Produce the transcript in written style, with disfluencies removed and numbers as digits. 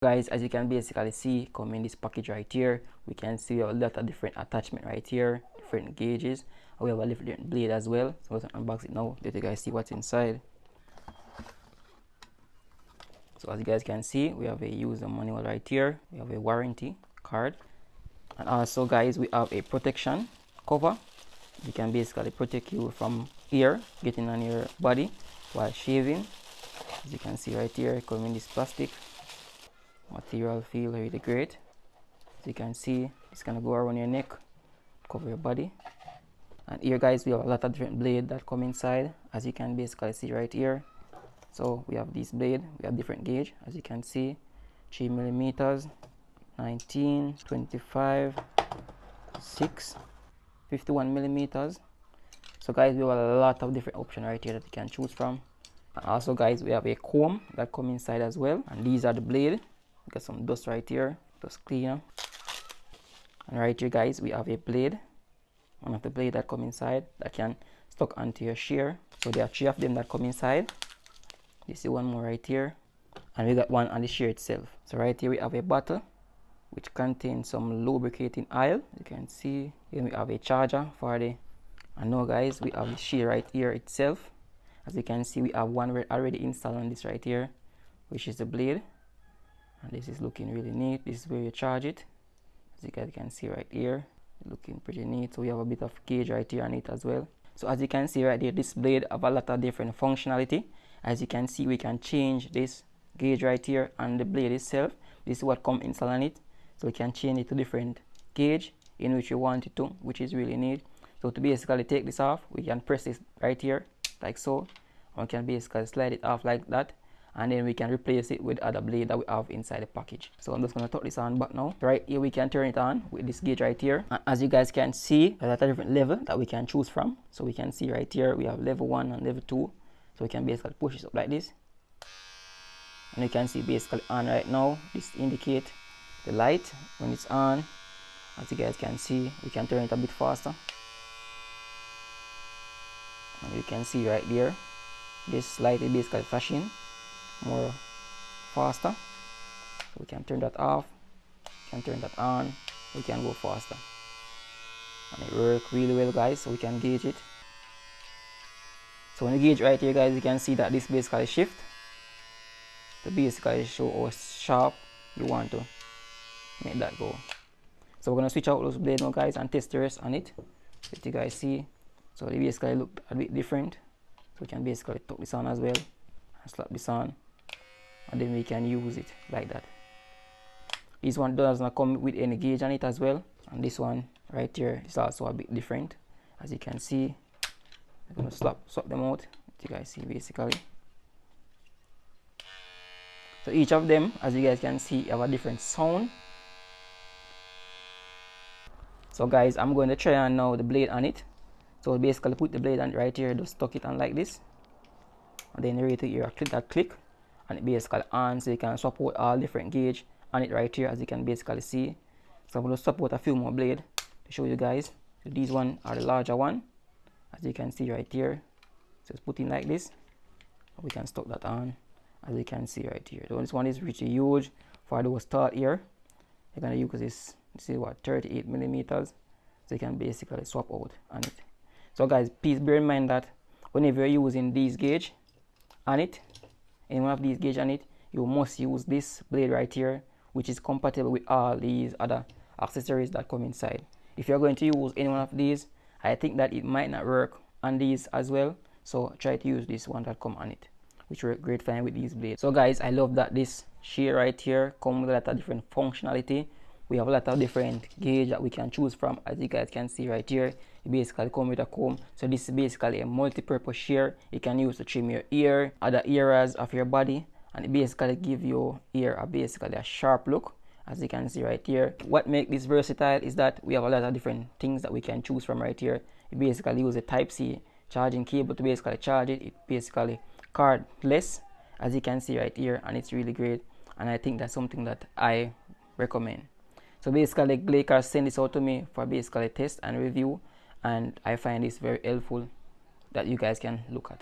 Guys, as you can basically see, come in this package right here, we can see a lot of different attachment right here, different gauges. We have a different blade as well. So let's unbox it now, let you guys see what's inside. So as you guys can see, we have a user manual right here, we have a warranty card, and also guys, we have a protection cover. You can basically protect you from air getting on your body while shaving. As you can see right here, come in this plastic material, feel really great. As you can see, it's gonna go around your neck, cover your body. And here guys, we have a lot of different blades that come inside, as you can basically see right here. So we have this blade, we have different gauge, as you can see, 3 millimeters, 19, 25, 6, 51 millimeters. So guys, we have a lot of different options right here that you can choose from. And also guys, we have a comb that come inside as well, and these are the blade. Got some dust right here, dust cleaner. And right here guys, we have a blade, one of the blade that come inside that can stuck onto your shear. So there are 3 of them that come inside. You see one more right here, and we got one on the shear itself. So right here we have a bottle which contains some lubricating oil. You can see here we have a charger for the, and now guys, we have the shear right here itself. As you can see, we have one already installed on this right here, which is the blade, and this is looking really neat. This is where you charge it, as you guys can see right here, looking pretty neat. So we have a bit of gauge right here on it as well. So as you can see right here, this blade have a lot of different functionality. As you can see, we can change this gauge right here and the blade itself. This is what come installed on it, so we can change it to different gauge in which you want it to, which is really neat. So to basically take this off, we can press this right here like so, and we can basically slide it off like that, and then we can replace it with other blade that we have inside the package. So I'm just going to tuck this on back now. Right here we can turn it on with this gauge right here, and as you guys can see, there's a different level that we can choose from. So we can see right here we have level 1 and level 2. So we can basically push it up like this, and you can see basically on right now. This indicate the light when it's on. As you guys can see, we can turn it a bit faster, and you can see right there, this light is basically flashing more faster. So we can turn that off, we can turn that on, we can go faster, and it works really well guys. So we can gauge it. So when you gauge right here guys, you can see that this basically shift to basically show how sharp you want to make that go. So we're gonna switch out those blades now guys and test the rest on it, let you guys see. So they basically look a bit different. So we can basically tuck this on as well and slap this on, and then we can use it like that. This one does not come with any gauge on it as well, and this one right here is also a bit different. As you can see, I'm gonna swap them out, let you guys see basically. So each of them, as you guys can see, have a different sound. So guys, I'm going to try on now the blade on it. So basically put the blade on right here, just tuck it on like this, and then right here click that click, and it basically on, so you can swap out all different gauge on it right here, as you can basically see. So I'm going to swap out a few more blade to show you guys. So these one are the larger one, as you can see right here. So it's put in like this, we can stock that on, as you can see right here. So this one is pretty huge for those start here. You're gonna use this is what, 38 millimeters, so you can basically swap out on it. So guys, please bear in mind that whenever you're using these gauge on it, any one of these gauge on it, you must use this blade right here, which is compatible with all these other accessories that come inside. If you're going to use any one of these, I think that it might not work on these as well, so try to use this one that come on it, which work great fine with these blades. So guys, I love that this shear right here comes with a lot of different functionality. We have a lot of different gauge that we can choose from. As you guys can see right here, it basically comes with a comb. So this is basically a multi-purpose shear. You can use to trim your ear, other areas of your body, and it basically give your ear basically a sharp look, as you can see right here. What makes this versatile is that we have a lot of different things that we can choose from right here. You basically use a Type-C charging cable to basically charge it. It basically cordless, as you can see right here, and it's really great, and I think that's something that I recommend. So basically GLAKER sent this out to me for basically test and review, and I find this very helpful that you guys can look at.